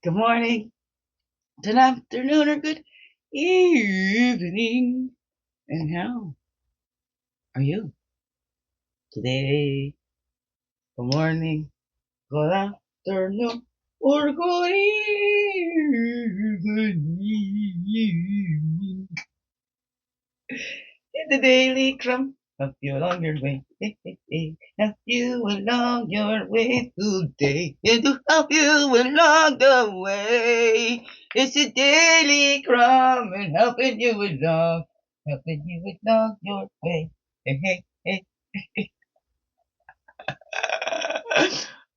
Good morning, good afternoon, or good evening. And how are you today? Good morning, good afternoon, or good evening. In the daily crumb, help you along your way. Help you along your way today. And to help you along the way. It's a daily crumb and helping you along your way. Hey, hey, hey.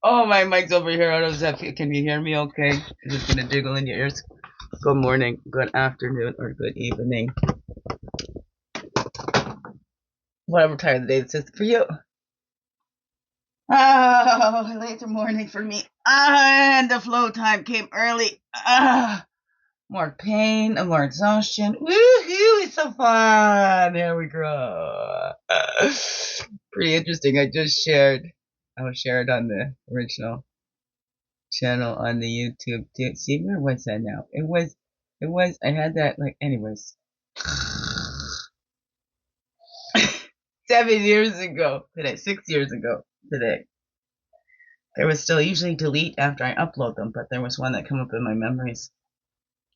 Oh, my mic's over here. I don't know if can you hear me okay? Is it gonna jiggle in your ears? Good morning, good afternoon, or good evening. Whatever time of the day this is for you. Oh, later morning for me. And the flow time came early. More pain, more exhaustion. Woohoo, it's so fun. There we go. Pretty interesting. I was shared on the original channel on the YouTube too. See, where was that now? I had that, anyways. 7 years ago today, 6 years ago today. There was still usually delete after I upload them, but there was one that came up in my memories.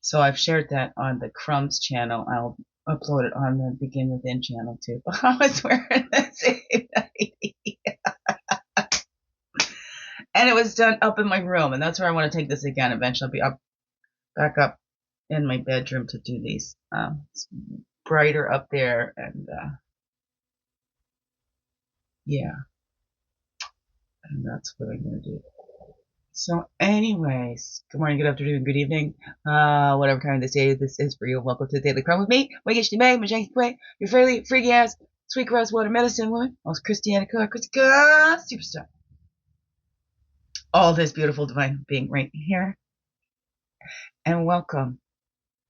So I've shared that on the CRUMB's channel. I'll upload it on the Begin Within channel too. I was wearing the same nightie. And it was done up in my room, and that's where I want to take this again. Eventually I'll be back up in my bedroom to do these. It's brighter up there, and yeah, and that's what I'm going to do. So anyways, good morning, good afternoon, good evening, whatever time of the day this is for you. Welcome to the Daily Crumb with me, your fairly freaky ass, sweet grass water medicine woman, also Christianna, Christianna, superstar. All this beautiful divine being right here. And welcome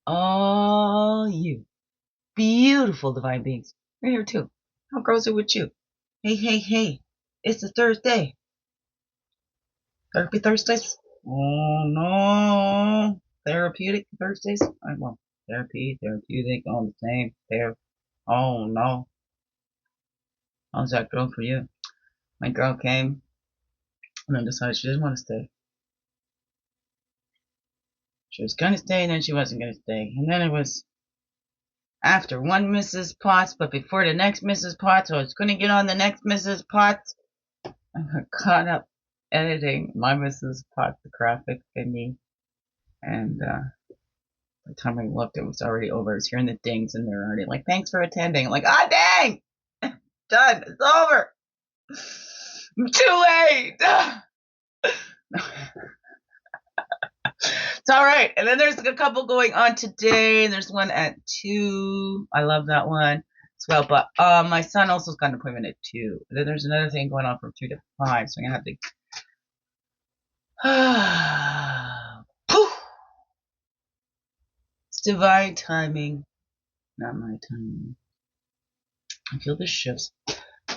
all you beautiful divine beings right here too. How goes it with you? Hey, hey, hey, it's a Thursday. Therapy Thursdays? Oh no. Therapeutic Thursdays? I want therapeutic, all the same. Oh no. How's that girl for you? My girl came and then decided she didn't want to stay. She was gonna stay and then she wasn't gonna stay. And then it was after one Mrs. Potts, but before the next Mrs. Potts, so I was gonna get on the next Mrs. Potts. I got caught up editing my Mrs. Potts, the graphic thingy. And by the time I looked, it was already over. I was hearing the dings, and they're already like, "Thanks for attending." I'm like, "Ah, dang, done. It's over. Too late." It's all right. And then there's a couple going on today. There's one at 2. I love that one as well. But my son also's got an appointment at 2. And then there's another thing going on from 2 to 5. So I'm gonna have to. It's divine timing, not my timing. I feel the shifts.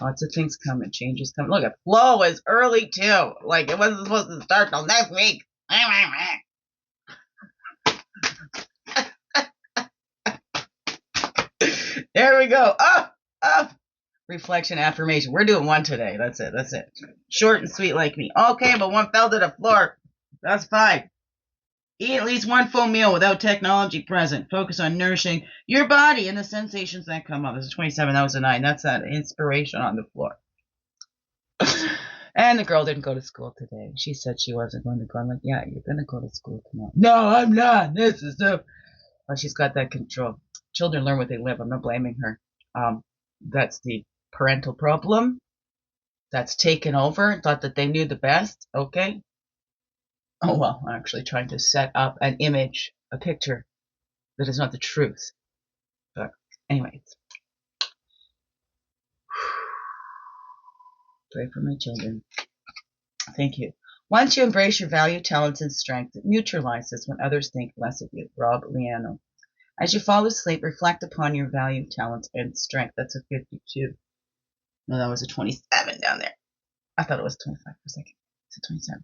Lots of things coming, changes coming. Look, flow is early too. Like it wasn't supposed to start till next week. There we go. Up. Reflection affirmation. We're doing one today. That's it. Short and sweet like me. Okay, but one fell to the floor. That's fine. Eat at least one full meal without technology present. Focus on nourishing your body and the sensations that come up. This is 27. That was a 9. That's that inspiration on the floor. And the girl didn't go to school today. She said she wasn't going to go. I'm like, yeah, you're going to go to school tomorrow. No, I'm not. This is the... Well, she's got that control. Children learn what they live. I'm not blaming her. That's the parental problem. That's taken over. Thought that they knew the best. Okay. Oh, well, I'm actually trying to set up an image, a picture that is not the truth. But anyways. Pray for my children. Thank you. Once you embrace your value, talents, and strength, it neutralizes when others think less of you. Rob Liano. As you fall asleep, reflect upon your value, talents, and strength. That's a 52. No, that was a 27 down there. I thought it was 25 for a second. It's a 27.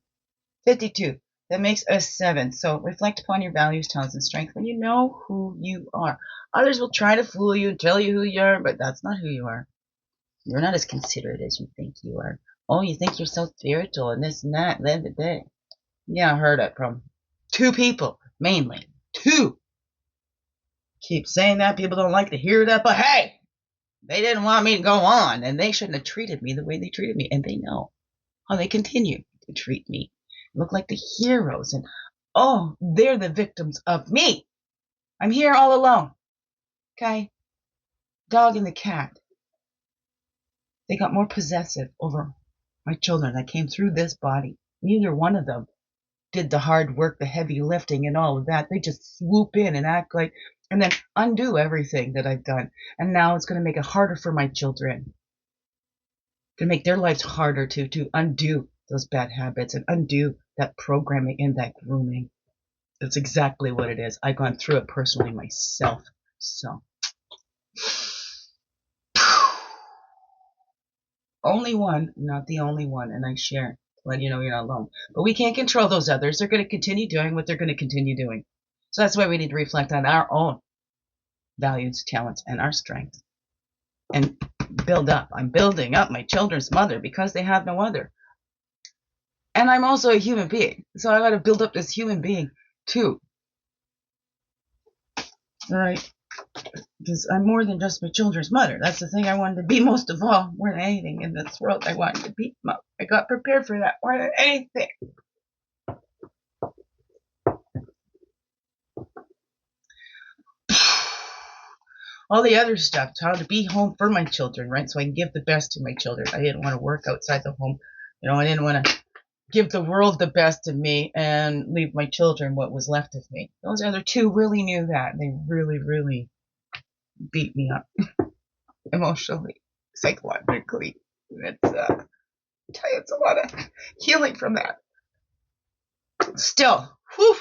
52. That makes a 7. So reflect upon your values, talents, and strengths when you know who you are. Others will try to fool you and tell you who you are, but that's not who you are. You're not as considerate as you think you are. Oh, you think you're so spiritual and this and that. Yeah, I heard it from 2 people, mainly. 2. Keep saying that. People don't like to hear that, but hey, they didn't want me to go on, and they shouldn't have treated me the way they treated me, and they know how they continue to treat me. Look like the heroes, and oh, they're the victims of me. I'm here all alone. Okay? Dog and the cat. They got more possessive over my children that came through this body. Neither one of them did the hard work, the heavy lifting, and all of that. They just swoop in and act like, and then undo everything that I've done. And now it's going to make it harder for my children. Going to make their lives harder to undo those bad habits and undo that programming and that grooming. That's exactly what it is. I've gone through it personally myself. So, only one, not the only one, and I share to let you know you're not alone. But we can't control those others. They're going to continue doing what they're going to continue doing. So that's why we need to reflect on our own values, talents, and our strengths. And build up. I'm building up my children's mother because they have no other. And I'm also a human being. So I got to build up this human being too. All right? Because I'm more than just my children's mother. That's the thing I wanted to be most of all. More than anything in this world, I wanted to be. I got prepared for that more than anything. All the other stuff, how to be home for my children, right? So I can give the best to my children. I didn't want to work outside the home. You know, I didn't want to give the world the best of me and leave my children what was left of me. Those other 2 really knew that. They really, really beat me up emotionally, psychologically. It's, tell you, it's a lot of healing from that. Still, whew.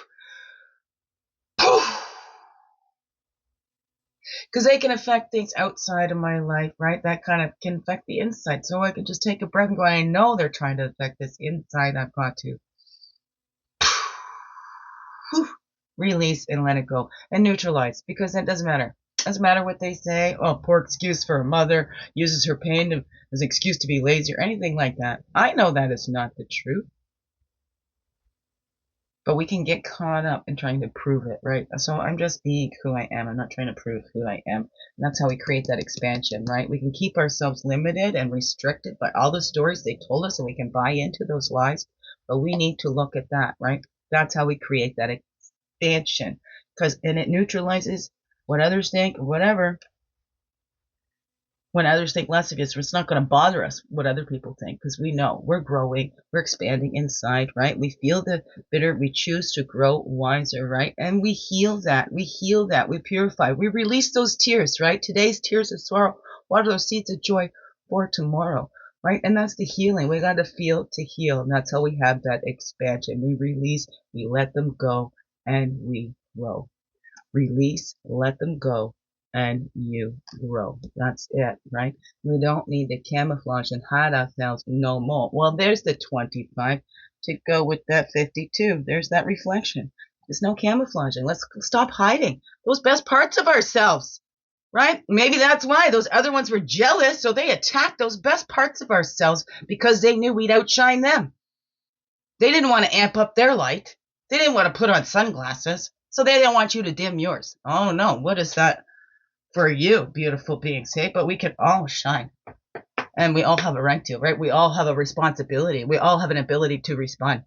Because they can affect things outside of my life, right? That kind of can affect the inside. So I can just take a breath and go, I know they're trying to affect this inside. I've got to release and let it go and neutralize, because that doesn't matter. It doesn't matter what they say. Oh, poor excuse for a mother uses her pain as an excuse to be lazy or anything like that. I know that is not the truth. But we can get caught up in trying to prove it, right? So I'm just being who I am. I'm not trying to prove who I am. And that's how we create that expansion, right? We can keep ourselves limited and restricted by all the stories they told us, and we can buy into those lies. But we need to look at that, right? That's how we create that expansion. And it neutralizes what others think, or whatever. When others think less of us, it's not going to bother us what other people think, because we know we're growing, we're expanding inside, right? We feel the bitter, we choose to grow wiser, right? And we heal that, we purify, we release those tears, right? Today's tears of sorrow, water those seeds of joy for tomorrow, right? And that's the healing. We got to feel to heal, and that's how we have that expansion. We release, we let them go, and we grow. Release, let them go, and you grow. That's it, right? We don't need to camouflage and hide ourselves no more. Well, there's the 25 to go with that 52. There's that reflection. There's no camouflaging. Let's stop hiding those best parts of ourselves, right? Maybe that's why those other ones were jealous, so they attacked those best parts of ourselves because they knew we'd outshine them. They didn't want to amp up their light. They didn't want to put on sunglasses, so they didn't want you to dim yours. Oh no, what is that for you, beautiful beings? Hey, but we can all shine. And we all have a right to, right? We all have a responsibility. We all have an ability to respond.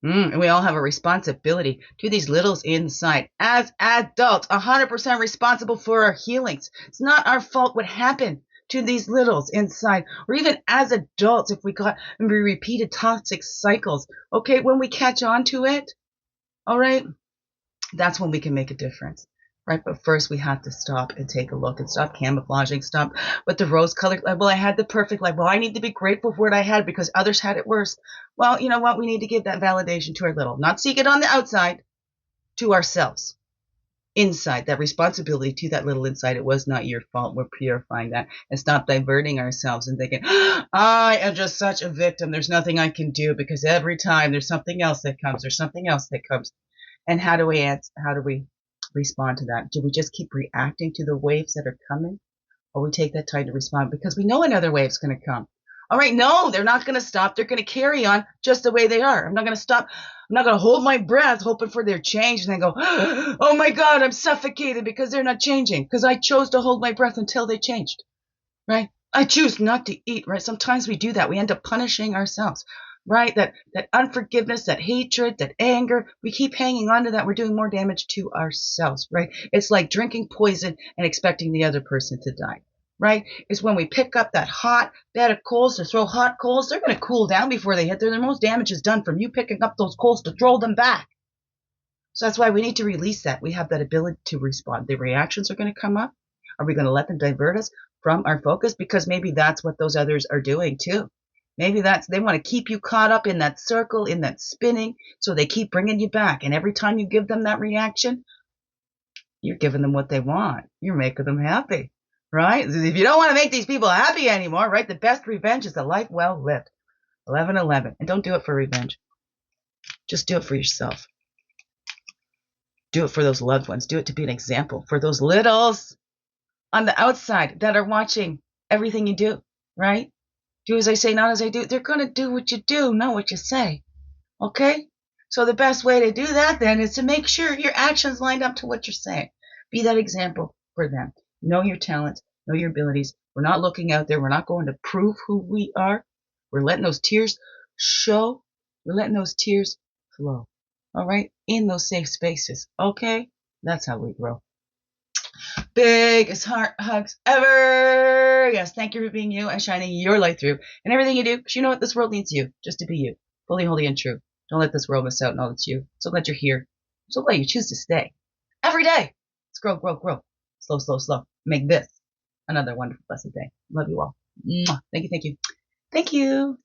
And we all have a responsibility to these littles inside. As adults, 100% responsible for our healings. It's not our fault what happened to these littles inside. Or even as adults, if we repeated toxic cycles. Okay, when we catch on to it, all right, that's when we can make a difference. Right, but first we have to stop and take a look and stop camouflaging, stop with the rose-colored life. Well, I had the perfect life. Well, I need to be grateful for what I had because others had it worse. Well, you know what? We need to give that validation to our little, not seek it on the outside, to ourselves. inside, that responsibility to that little inside. It was not your fault. We're purifying that and stop diverting ourselves and thinking, I am just such a victim. There's nothing I can do because every time there's something else that comes. There's something else that comes. And how do we answer? How do we respond to that? Do we just keep reacting to the waves that are coming? Or we take that time to respond because we know another wave's going to come. All right, no, they're not going to stop. They're going to carry on just the way they are. I'm not going to stop. I'm not going to hold my breath hoping for their change and then go, oh my God, I'm suffocated because they're not changing. Because I chose to hold my breath until they changed, right? I choose not to eat, right? Sometimes we do that. We end up punishing ourselves, right? That unforgiveness, that hatred, that anger, we keep hanging on to that. We're doing more damage to ourselves, right? It's like drinking poison and expecting the other person to die. Right? Is when we pick up that hot bed of coals to throw hot coals, they're going to cool down before they hit there. The most damage is done from you picking up those coals to throw them back. So that's why we need to release that. We have that ability to respond. The reactions are going to come up. Are we going to let them divert us from our focus? Because maybe that's what those others are doing too. Maybe they want to keep you caught up in that circle, in that spinning, so they keep bringing you back. And every time you give them that reaction, you're giving them what they want. You're making them happy. Right? If you don't want to make these people happy anymore, right? The best revenge is a life well lived. 11-11. And don't do it for revenge. Just do it for yourself. Do it for those loved ones. Do it to be an example for those littles on the outside that are watching everything you do, right? Do as I say, not as I do. They're going to do what you do, not what you say. Okay? So the best way to do that then is to make sure your actions line up to what you're saying. Be that example for them. Know your talents, know your abilities. We're not looking out there. We're not going to prove who we are. We're letting those tears show. We're letting those tears flow. All right? In those safe spaces. Okay? That's how we grow. Biggest heart hugs ever. Yes, thank you for being you and shining your light through and everything you do. Because you know what? This world needs you. Just to be you. Fully, holy, and true. Don't let this world miss out on all that's you. So glad you're here. I'm so glad you choose to stay. Every day. Let's grow, grow, grow. Slow, slow, slow. Make this another wonderful, blessed day. Love you all. Mwah. Thank you, thank you. Thank you.